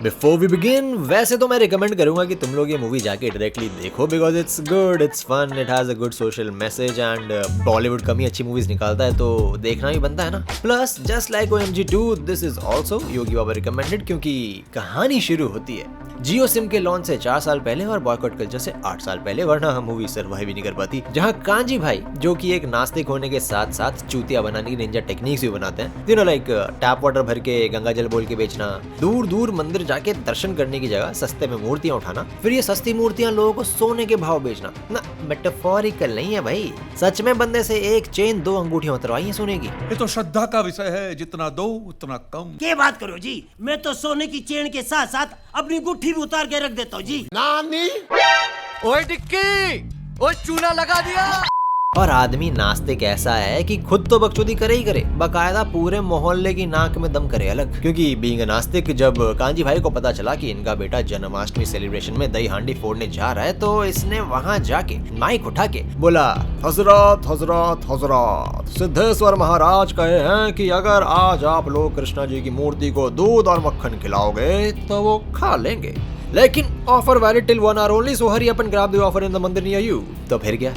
Before we begin, वैसे तो मैं रिकमेंड करूंगा कि तुम लोग ये मूवी जाके डायरेक्टली देखो because it's good, it's fun, it has a good social message and Bollywood कम ही अच्छी मूवीज निकालता है तो देखना भी बनता है ना। Plus just like OMG2 this is also Yogi Baba recommended, क्योंकि कहानी शुरू होती है जियो सिम के लॉन्च से 4 साल पहले और बॉयकॉट कल्चर से 8 साल पहले, वरना हम मूवी सर्वाइव ही नहीं कर पाती। जहाँ कांजी भाई जो कि एक नास्तिक होने के साथ साथ चूतिया बनाने की निंजा टेक्निक्स भी बनाते हैं, you know like tap water भर के गंगा जल बोल के बेचना, दूर दूर मंदिर जाके दर्शन करने की जगह सस्ते में मूर्तियां उठाना, फिर ये सस्ती मूर्तियां लोगों को सोने के भाव बेचना ना, मेटाफोरिकल नहीं है भाई, सच में बंदे से एक चेन 2 अंगूठियां उतरवाई है सोने की। ये तो श्रद्धा का विषय है, जितना दो उतना कम। क्या बात करो जी, मैं तो सोने की चेन के साथ साथ अपनी गुट्ठी भी उतार के रख देता हूँ जी। नानी, ओए टिक्की, ओए चूना लगा दिया। और आदमी नास्तिक ऐसा है कि खुद तो बकचोदी करे ही करे, बकायदा पूरे मोहल्ले की नाक में दम करे अलग। क्योंकि बीइंग नास्तिक, जब कांजी भाई को पता चला कि इनका बेटा जन्माष्टमी सेलिब्रेशन में दही हांडी फोड़ने जा रहा है तो इसने वहां जाके माइक उठा के बोला, हजरत हजरत हजरत, सिद्धेश्वर महाराज कहे हैं कि अगर आज आप लोग कृष्णा जी की मूर्ति को दूध और मक्खन खिलाओगे तो वो खा लेंगे, लेकिन offer valid till 1 hour only, so hurry up and grab the offer in the मंदिर नियर यू। तो फिर क्या,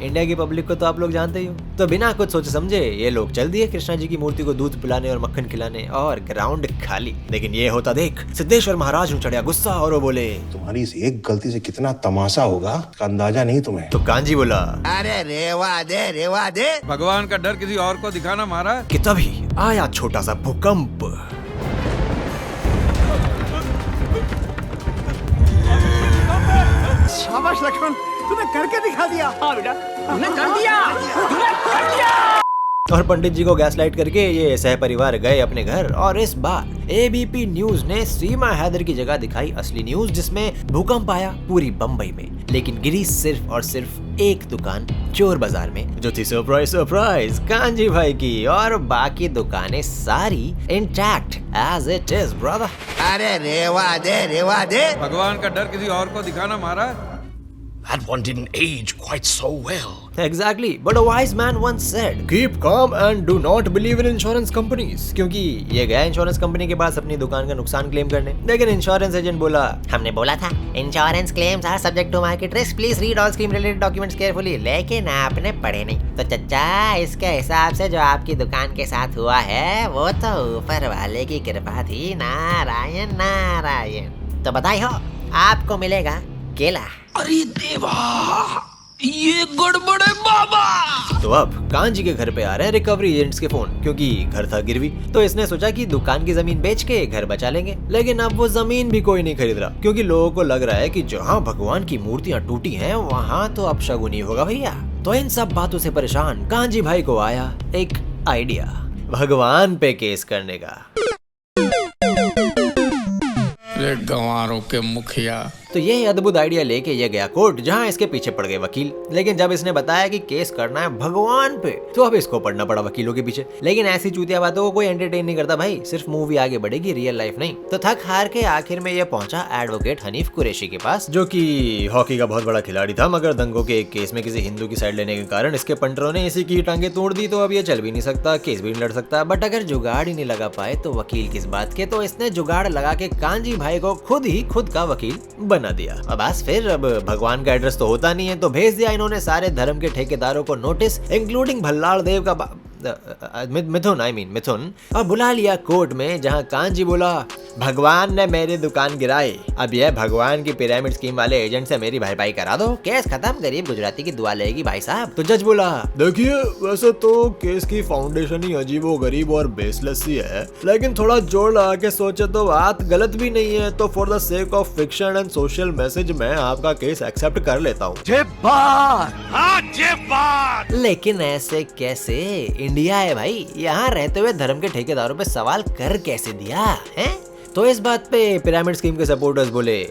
इंडिया की पब्लिक को तो आप लोग जानते ही हो। तो बिना कुछ सोचे समझे ये लोग चल दिए कृष्णा जी की मूर्ति को दूध पिलाने और मक्खन खिलाने, और ग्राउंड खाली। लेकिन ये होता देख सिद्धेश्वर महाराज ने चढ़ा गुस्सा और वो बोले, तुम्हारी इस एक गलती से कितना तमाशा होगा का अंदाजा नहीं तुम्हें। तो कांजी बोला, अरे रेवा दे। भगवान का डर किसी और को दिखाना महाराज। कि तभी आया छोटा सा भूकंप। शाबाश लक्ष्मण, तूने करके दिखा दिया। हाँ बेटा, तूने कर दिया। और पंडित जी को गैसलाइट करके ये सह परिवार गए अपने घर। और इस बार ABP न्यूज ने सीमा हैदर की जगह दिखाई असली न्यूज, जिसमें भूकंप आया पूरी बम्बई में, लेकिन गिरी सिर्फ और सिर्फ एक दुकान चोर बाजार में, जो थी सरप्राइज सरप्राइज कांजी भाई की, और बाकी दुकानें सारी intact as it is brother. अरे रेवा दे। भगवान का डर किसी और को दिखाना महाराज। That one didn't age quite so well. Exactly, but a wise man once said, keep calm and do not believe in insurance companies. क्योंकि ये गया इंश्योरेंस कंपनी के पास अपनी दुकान का नुकसान क्लेम करने, लेकिन इंश्योरेंस एजेंट बोला, हमने बोला था insurance claims are subject to market risk, please read all scheme related documents carefully. लेकिन आपने पढ़े नहीं। तो चच्चा, इसके हिसाब से जो आपकी दुकान के साथ हुआ है वो तो ऊपर वाले की कृपा थी, नारायण नारायण। तो बधाई हो, आपको मिलेगा केला। अरे देवा, ये गड़बड़ है बाबा। तो अब कांजी के घर पे आ रहे हैं रिकवरी एजेंट्स के फोन, क्योंकि घर था गिरवी। तो इसने सोचा कि दुकान की जमीन बेच के घर बचा लेंगे, लेकिन अब वो जमीन भी कोई नहीं खरीद रहा, क्योंकि लोगों को लग रहा है कि जहाँ भगवान की मूर्तियाँ टूटी हैं वहाँ तो अब शगुनी होगा भैया। तो इन सब बातों से परेशान कांजी भाई को आया एक आइडिया, भगवान पे केस करने का। गंवारों के मुखिया। तो ये अद्भुत आइडिया लेके ये गया कोर्ट, जहाँ इसके पीछे पड़ गए वकील। लेकिन जब इसने बताया कि केस करना है भगवान पे, तो अब इसको पड़ना पड़ा वकीलों के पीछे। लेकिन ऐसी चूतिया बातों को कोई एंटरटेन नहीं करता भाई, सिर्फ मूवी आगे बढ़ेगी, रियल लाइफ नहीं। तो थक हार के आखिर में ये पहुंचा एडवोकेट हनीफ कुरैशी के पास, जो कि हॉकी का बहुत बड़ा खिलाड़ी था, मगर दंगों के एक केस में किसी हिंदू की साइड लेने के कारण इसके पंटरों ने इसी की टांगे तोड़ दी। तो अब ये चल भी नहीं सकता, केस भी नहीं लड़ सकता। बट अगर जुगाड़ ही नहीं लगा पाए तो वकील किस बात के। तो इसने जुगाड़ लगा के कांजी भाई को खुद ही खुद का वकील बना दिया। अब बस फिर अब भगवान का एड्रेस तो होता नहीं है, तो भेज दिया इन्होंने सारे धर्म के ठेकेदारों को नोटिस, इंक्लूडिंग भल्लाड़ देव का मिथुन, और बुला लिया कोर्ट में, जहां कांजी बोला, भगवान ने मेरी दुकान गिराई, अब यह भगवान की पिरामिड स्कीम वाले एजेंट से मेरी भरपाई करा दो, केस खत्म, गरीब गुजराती की दुआ लेगी भाई साहब। तो जज बोला, देखिए वैसे तो केस की फाउंडेशन ही अजीबो गरीब और बेसलेस ही है, लेकिन थोड़ा जोड़ लगा के सोचे तो बात गलत भी नहीं है, तो for the sake of fiction and social message मैं आपका केस एक्सेप्ट कर लेता हूँ। लेकिन ऐसे कैसे, इंडिया है भाई, यहाँ रहते हुए धर्म के ठेकेदारों पे सवाल कर कैसे दिया है? तो इस बात पे पिरामिड स्कीम के सपोर्टर्स बोले,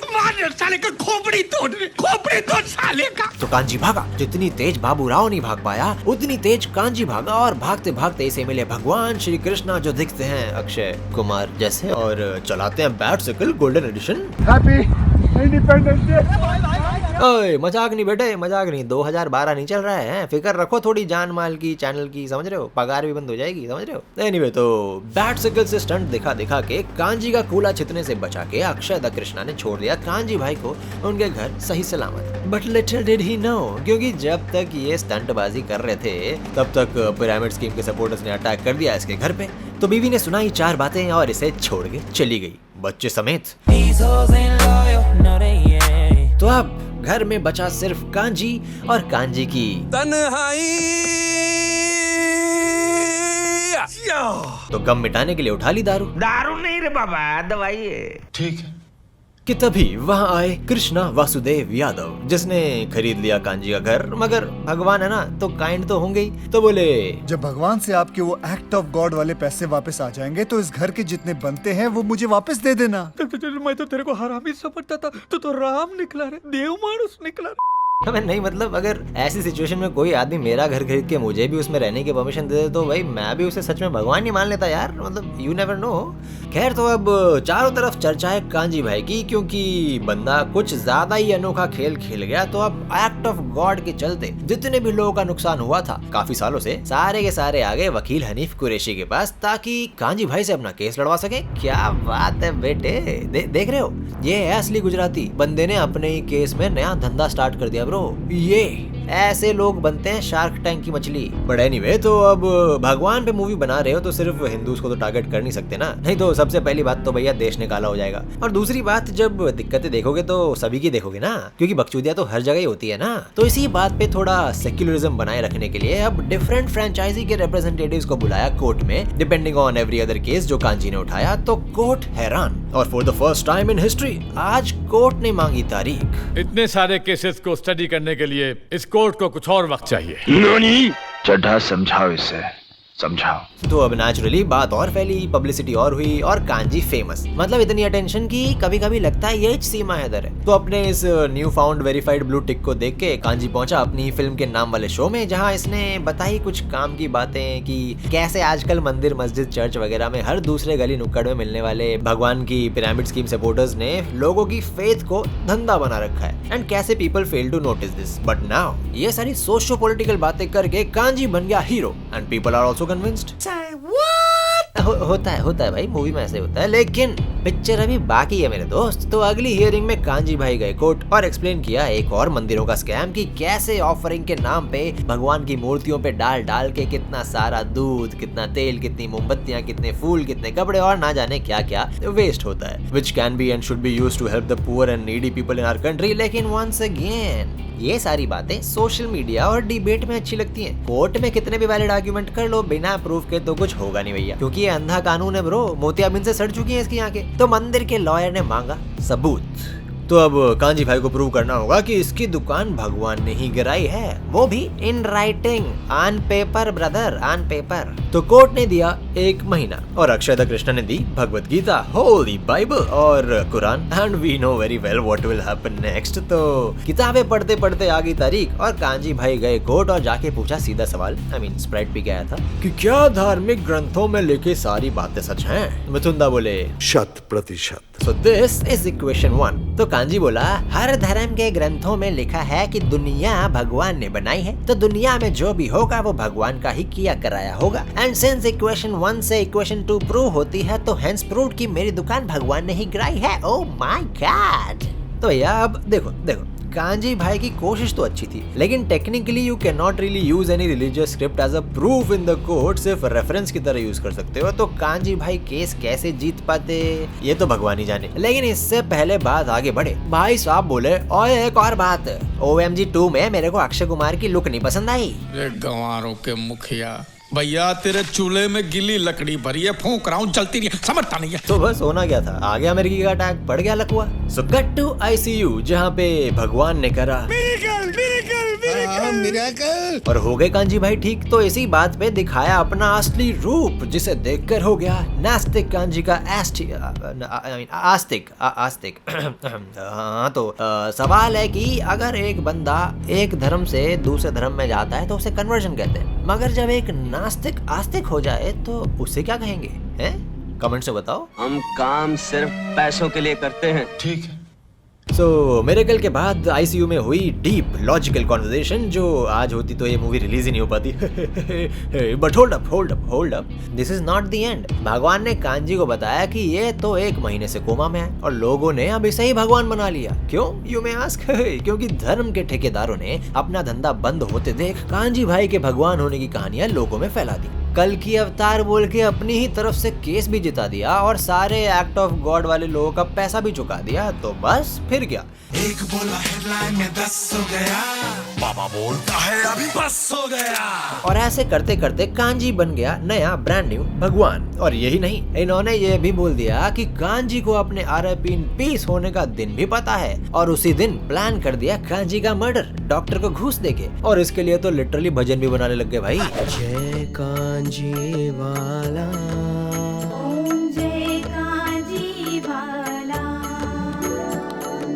साले का खोपड़ी तोड़ साले का। तो कांजी भागा, जितनी तेज बाबू राव नहीं भाग पाया उतनी तेज कांजी भागा, और भागते भागते इसे मिले भगवान श्री कृष्णा, जो दिखते हैं अक्षय कुमार जैसे और चलाते हैं batcycle golden edition. Happy independence day. ओए मजाक नहीं बेटे, मजाक नहीं। 2012 नहीं चल रहा है, फिक्र रखो थोड़ी जान माल की, चैनल की, समझ रहे हो? पगार भी बंद हो जाएगी, समझ रहे हो? एनीवे, तो बैट सिकल से स्टंट दिखा दिखा के कांजी का कूला छितने से बचा के अक्षय द कृष्णा ने छोड़ दिया कांजी भाई को उनके घर सही सलामत। But little did he know, क्योंकि जब तक ये स्टंटबाजी कर रहे थे तब तक पिरामिड स्कीम के सपोर्टर्स ने अटैक कर दिया इसके घर पे। तो बीवी ने सुनाई 4 बातें और इसे छोड़ के चली गई, बच्चे समेत। तो अब घर में बचा सिर्फ कांजी और कांजी की तन्हाई। तो गम मिटाने के लिए उठा ली दारू। दारू नहीं रे बाबा, दवाई है। ठीक है। कि तभी वहां आए कृष्णा वासुदेव यादव, जिसने खरीद लिया कांजी का घर। मगर भगवान है ना, तो काइंड तो होंगे ही। तो बोले, जब भगवान से आपके वो एक्ट ऑफ गॉड वाले पैसे वापस आ जाएंगे तो इस घर के जितने बनते हैं वो मुझे वापस दे देना। मैं तो तेरे को हरामी समझता था, तू तो राम निकला रे, देव मानुस निकला। हमें नहीं, मतलब अगर ऐसी सिचुएशन में कोई आदमी मेरा घर खरीद के मुझे भी उसमें रहने की परमिशन दे दे तो भाई मैं भी उसे सच में भगवान नहीं मान लेता यार। मतलब यू नेवर नो। खैर, तो अब चारों तरफ चर्चा है कांजी भाई की, क्योंकि बंदा कुछ ज्यादा ही अनोखा खेल खेल गया। तो अब एक्ट ऑफ गॉड के चलते जितने भी लोगों का नुकसान हुआ था काफी सालों से, सारे के सारे आ गए वकील हनीफ कुरैशी के पास ताकि कांजी भाई से अपना केस लड़वा सके। क्या बात है बेटे, देख रहे हो, ये है असली गुजराती। बंदे ने अपने ही केस में नया धंधा स्टार्ट कर दिया ब्रो। ये ऐसे लोग बनते हैं शार्क टैंक की मछली। बट एनीवे, तो अब भगवान पे मूवी बना रहे हो तो सिर्फ हिंदूज को तो टारगेट कर नहीं सकते ना, नहीं तो सबसे पहली बात तो भैया देश निकाला हो जाएगा। और दूसरी बात, जब दिक्कतें देखोगे तो सभी की देखोगे ना, क्योंकि बकचोदियां तो हर जगह ही होती है ना। तो इसी बात पे थोड़ा सेक्युलरिज्म बनाए रखने के लिए अब डिफरेंट फ्रेंचाइजी के रिप्रेजेंटेटिव्स को बुलाया कोर्ट में, depending on every other case जो कांजी ने उठाया। तो कोर्ट हैरान, और for the first time in history आज कोर्ट ने मांगी तारीख। इतने सारे केसेस को स्टडी करने के लिए इस कोर्ट को कुछ और वक्त चाहिए। नोनी चड्ढा समझाओ इसे, समझाओ। तो अब नेचुरली बात और फैली, पब्लिसिटी और हुई और कांजी फेमस। मतलब इतनी अटेंशन की कभी कभी लगता है ये सीमा हैदर है। तो अपने इस new found verified blue tick को देख के कांजी पहुंचा अपनी फिल्म के नाम वाले शो में, जहां इसने बताई कुछ काम की बातें कि कैसे आजकल मंदिर, मस्जिद, चर्च वगैरह में हर दूसरे गली नुक्कड़ में मिलने वाले भगवान की पिरामिड स्कीम सपोर्टर्स ने लोगों की फेथ को धंधा बना रखा है, एंड कैसे people fail to notice this. But now ये सारी सोशो पॉलिटिकल बातें करके कांजी बन गया hero, and people are also convinced. होता है भाई, मूवी में ऐसे होता है। लेकिन पिक्चर अभी बाकी है मेरे दोस्त। तो अगली हियरिंग में कांजी भाई गए कोर्ट और एक्सप्लेन किया एक और मंदिरों का स्कैम, कि कैसे ऑफरिंग के नाम पे भगवान की मूर्तियों पे डाल डाल के कितना सारा दूध, कितना तेल, कितनी मोमबत्तियां, कितने फूल, कितने कपड़े और ना जाने क्या क्या वेस्ट होता है, which can be and should be used to help the poor and needy people in our country. लेकिन वंस अगेन ये सारी बातें सोशल मीडिया और डिबेट में अच्छी लगती हैं। कोर्ट में कितने भी वैलिड आर्गुमेंट कर लो, बिना प्रूफ के तो कुछ होगा नहीं भैया, क्योंकि ये अंधा कानून है ब्रो। मोतियाबिंद से सड़ चुकी है इसकी आंखें। तो मंदिर के लॉयर ने मांगा सबूत। तो अब कांजी भाई को प्रूव करना होगा कि इसकी दुकान भगवान ने ही गिराई है, वो भी in writing, on paper brother, on paper. तो कोर्ट ने दिया 1 महीना और अक्षय द कृष्णा ने दी भगवत गीता, होली बाइबल और Quran, and we know very well what will happen next. तो किताबें पढ़ते पढ़ते आ गई तारीख और कांजी भाई गए कोर्ट और जाके पूछा सीधा सवाल, आई मीन स्प्राइट भी गया था, कि क्या धार्मिक ग्रंथों में लिखी सारी बातें सच हैं? मिथुंदा बोले 100%। So this is equation 1। तो कांजी बोला, हर धर्म के ग्रंथों में लिखा है कि दुनिया भगवान ने बनाई है, तो दुनिया में जो भी होगा वो भगवान का ही किया कराया होगा। एंड सिंस इक्वेशन 1 से इक्वेशन 2 प्रूव होती है, तो हेंस प्रूव्ड कि मेरी दुकान भगवान ने ही गिराई है। Oh my God. तो भैया अब देखो कांजी भाई की कोशिश तो अच्छी थी, लेकिन technically you can not really use any religious script as a proof in the court, सिर्फ रेफरेंस की तरह यूज कर सकते हो। तो कांजी भाई केस कैसे जीत पाते ये तो भगवान ही जाने। लेकिन इससे पहले बात आगे बढ़े, भाई साहब बोले, और एक और बात, OMG 2 में मेरे को अक्षय कुमार की लुक नहीं पसंद आई। गंवारों के मुखिया, भैया तेरे चूल्हे में गिली लकड़ी भरी है, फूंक रहा हूँ, जलती नहीं है, समझता नहीं है। तो बस होना क्या था, आ गया अमेरिकी का अटैक, पड़ गया लकवा। सो कट टू ICU, जहाँ पे भगवान ने करा और हो गए कांजी भाई ठीक। तो इसी बात पे दिखाया अपना असली रूप, जिसे देखकर हो गया नास्तिक कांजी का आस्तिक। हाँ, तो सवाल है कि अगर एक बंदा एक धर्म से दूसरे धर्म में जाता है तो उसे कन्वर्जन कहते हैं, मगर जब एक नास्तिक आस्तिक हो जाए तो उसे क्या कहेंगे? हैं? कमेंट से बताओ। हम काम सिर्फ पैसों के लिए करते हैं। ठीक है, सो मिरेकल के बाद आईसीयू में हुई डीप लॉजिकल कॉन्वर्सेशन जो आज होती तो ये मूवी रिलीज ही नहीं हो पाती। But hold up, this is not the end. भगवान ने कांजी को बताया कि ये तो 1 महीने से कोमा में है और लोगों ने अब इसे ही भगवान बना लिया। क्यों, यू मे आस्क? क्योंकि धर्म के ठेकेदारों ने अपना धंधा बंद होते देख कांजी भाई के भगवान होने की कहानियां लोगों में फैला दी। कल की अवतार बोल के अपनी ही तरफ से केस भी जिता दिया और सारे एक्ट ऑफ गॉड वाले लोगों का पैसा भी चुका दिया। तो बस फिर क्या, एक बोला हेडलाइन में 10 हो गया, बाबा बोलता है अभी बस हो गया। और ऐसे करते करते कांजी बन गया नया ब्रांड न्यू भगवान। और यही नहीं, इन्होंने ये भी बोल दिया कि कांजी को अपने RIP इन पीस होने का दिन भी पता है और उसी दिन प्लान कर दिया कांजी का मर्डर डॉक्टर को घूस देके। और इसके लिए तो लिटरली भजन भी बनाने लग गए भाई। जय कांजी वाला, जय कांजी वाला।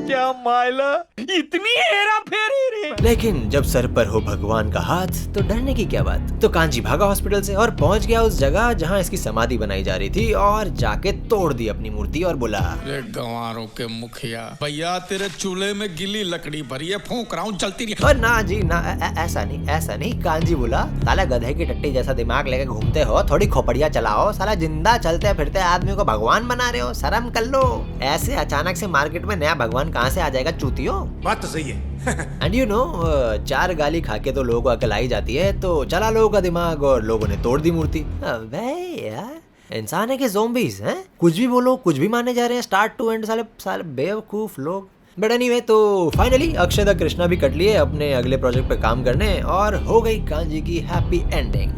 क्या माइला, इतनी हेरा फेरी रे। लेकिन जब सर पर हो भगवान का हाथ तो डरने की क्या बात। तो कांजी भागा हॉस्पिटल से और पहुंच गया उस जगह जहां इसकी समाधि बनाई जा रही थी और जाके तोड़ दी अपनी मूर्ति और बोला, अरे गंवारों के मुखिया, भैया तेरे चूल्हे में गिली लकड़ी भरी है, फूंक रहा हूँ जलती नहीं। और ना जी ना, ऐसा नहीं। कांजी बोला, साला गधे की टट्टी जैसा दिमाग लेके घूमते हो, थोड़ी खोपड़िया चलाओ, साला जिंदा चलते फिरते आदमी को भगवान बना रहे हो, शर्म कर लो। ऐसे अचानक से मार्केट में नया भगवान कहाँ से आ जाएगा चूतियो। बात तो सही है। एंड यू नो, 4 गाली खा के तो लोगों को अकल आई जाती है, तो चला लोगों का दिमाग और लोगों ने तोड़ दी मूर्ति। अबे यार, इंसान है कि ज़ॉम्बीज़ हैं? कुछ भी बोलो, कुछ भी माने जा रहे हैं स्टार्ट टू एंड। साले बेवकूफ लोग। बट एनीवे, तो फाइनली अक्षय द कृष्णा भी कट लिए अपने अगले प्रोजेक्ट पे काम करने और हो गई कांजी की हैप्पी एंडिंग।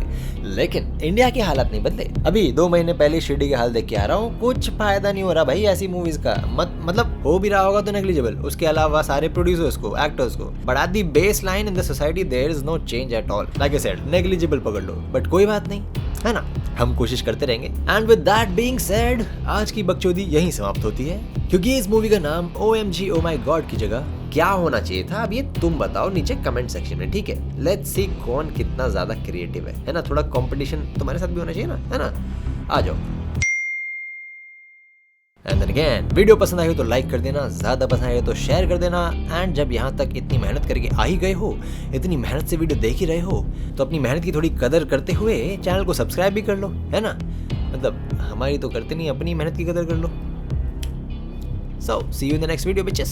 लेकिन इंडिया के हालात नहीं बदले। अभी 2 महीने पहले शिरडी के हाल देख के आ रहा हूँ, कुछ फायदा नहीं हो रहा भाई ऐसी मूवीज का। मतलब हो भी रहा होगा तो नेग्लिजिबल, उसके अलावा सारे प्रोड्यूसर्स को, एक्टर्स को। But at the base line in the society there is no change at all. Like I said, negligible पकड़ लो, बट कोई बात नहीं, है ना, हम कोशिश करते रहेंगे। And with that being said, आज की बकचोदी यहीं समाप्त होती है, क्योंकि इस मूवी का नाम OMG ओ माय गॉड की जगह क्या होना चाहिए था, अब ये तुम बताओ नीचे कमेंट सेक्शन में, ठीक है? लेट्स सी कौन कितना ज्यादा क्रिएटिव है ना? थोड़ा कंपटीशन तुम्हारे साथ भी होना चाहिए ना, है ना? आ जाओ। एंड देन अगेन, वीडियो पसंद आई हो तो लाइक कर देना, ज्यादा पसंद आई हो तो शेयर कर देना। एंड जब यहाँ तक इतनी मेहनत करके आ ही गए हो, इतनी मेहनत से वीडियो देख ही रहे हो, तो अपनी मेहनत की थोड़ी कदर करते हुए चैनल को सब्सक्राइब भी कर लो, है ना? मतलब हमारी तो करते नहीं, अपनी मेहनत की कदर कर लो। So, see you in the next video, bitches.